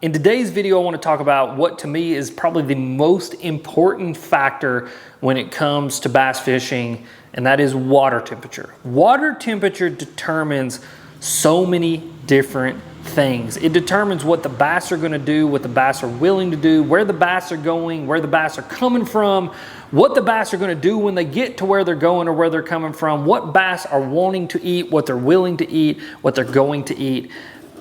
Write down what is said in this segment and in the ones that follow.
In today's video, I want to talk about what to me is probably the most important factor when it comes to bass fishing, and that is water temperature. Water temperature determines so many different things. It determines what the bass are going to do, what the bass are willing to do, where the bass are going, where the bass are coming from, what the bass are going to do when they get to where they're going or where they're coming from, what bass are wanting to eat, what they're willing to eat, what they're going to eat.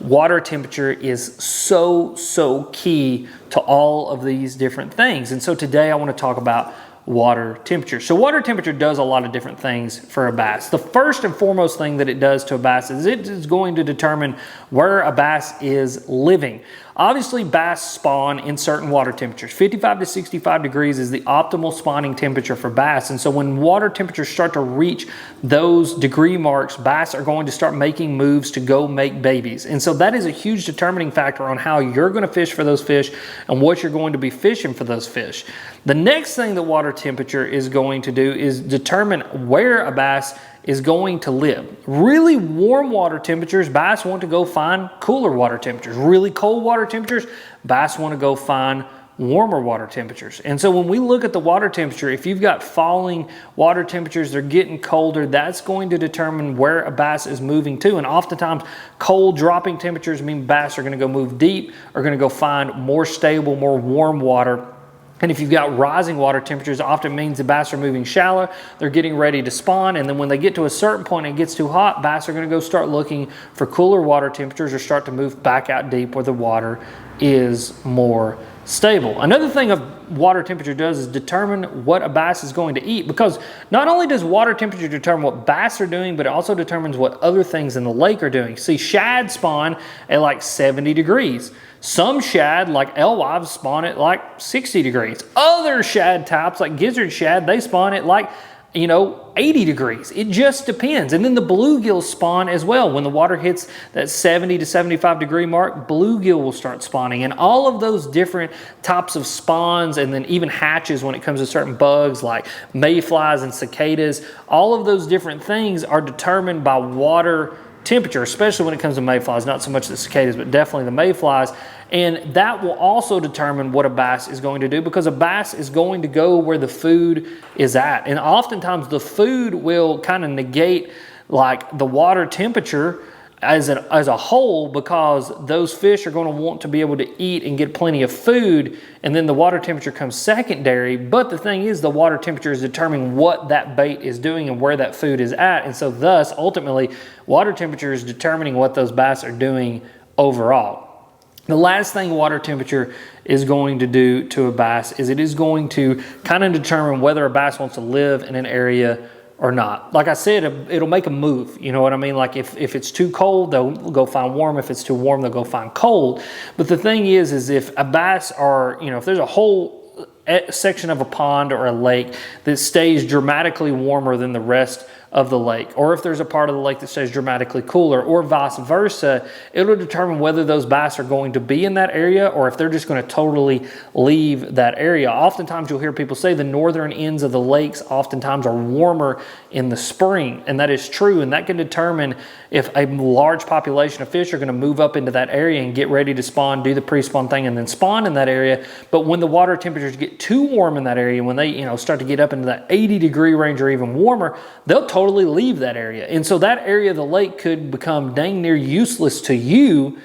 Water temperature is so key to all of these different things. And so today I want to talk about water temperature. So water temperature does a lot of different things for a bass. The first and foremost thing that it does to a bass is it is going to determine where a bass is living. Obviously, bass spawn in certain water temperatures. 55 to 65 degrees is the optimal spawning temperature for bass. And so when water temperatures start to reach those degree marks, bass are going to start making moves to go make babies. And so that is a huge determining factor on how you're going to fish for those fish and what you're going to be fishing for those fish. The next thing that water temperature is going to do is determine where a bass is going to live. Really warm water temperatures, bass want to go find cooler water temperatures. Really cold water temperatures, bass want to go find warmer water temperatures. And so when we look at the water temperature, if you've got falling water temperatures, they're getting colder, that's going to determine where a bass is moving to. And oftentimes cold dropping temperatures mean bass are going to go move deep, are going to go find more stable, more warm water. And if you've got rising water temperatures, it often means the bass are moving shallow, they're getting ready to spawn, and then when they get to a certain point and it gets too hot, bass are going to go start looking for cooler water temperatures or start to move back out deep where the water is more stable. Another thing water temperature does is determine what a bass is going to eat, because not only does water temperature determine what bass are doing, but it also determines what other things in the lake are doing. See, shad spawn at like 70 degrees. Some shad, like alewives, spawn at like 60 degrees. Other shad types, like gizzard shad, they spawn at like 80 degrees. It just depends. And then the bluegill spawn as well. When the water hits that 70 to 75 degree mark, bluegill will start spawning. And all of those different types of spawns, and then even hatches when it comes to certain bugs like mayflies and cicadas, all of those different things are determined by water temperature, especially when it comes to mayflies, not so much the cicadas, but definitely the mayflies. And that will also determine what a bass is going to do, because a bass is going to go where the food is at. And oftentimes the food will kind of negate like the water temperature as a whole, because those fish are going to want to be able to eat and get plenty of food, and then the water temperature comes secondary. But the thing is, the water temperature is determining what that bait is doing and where that food is at, and so thus ultimately water temperature is determining what those bass are doing overall. The last thing water temperature is going to do to a bass is it is going to kind of determine whether a bass wants to live in an area or not. Like I said, it'll make a move. You know what I mean? Like if it's too cold, they'll go find warm. If it's too warm, they'll go find cold. But the thing is if a bass are, if there's a whole section of a pond or a lake that stays dramatically warmer than the rest of the lake, or if there's a part of the lake that stays dramatically cooler, or vice versa, it'll determine whether those bass are going to be in that area or if they're just going to totally leave that area. Oftentimes you'll hear people say the northern ends of the lakes oftentimes are warmer in the spring, and that is true, and that can determine if a large population of fish are going to move up into that area and get ready to spawn, do the pre-spawn thing, and then spawn in that area. But when the water temperatures get too warm in that area, when they start to get up into that 80 degree range or even warmer, they'll totally leave that area. And so that area of the lake could become dang near useless to you,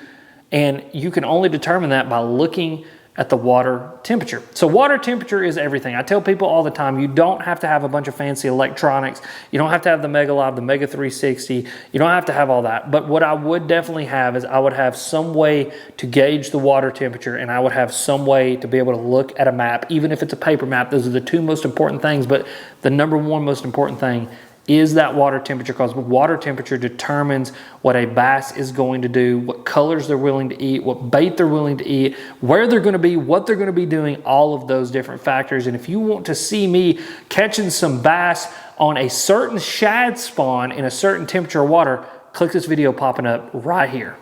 and you can only determine that by looking at the water temperature. So water temperature is everything. I tell people all the time, you don't have to have a bunch of fancy electronics. You don't have to have the MegaLive, the Mega 360. You don't have to have all that. But what I would definitely have is I would have some way to gauge the water temperature, and I would have some way to be able to look at a map, even if it's a paper map. Those are the two most important things. But the number one most important thing is that water temperature, because water temperature determines what a bass is going to do, what colors they're willing to eat, what bait they're willing to eat, where they're going to be, what they're going to be doing, all of those different factors. And if you want to see me catching some bass on a certain shad spawn in a certain temperature of water, click this video popping up right here.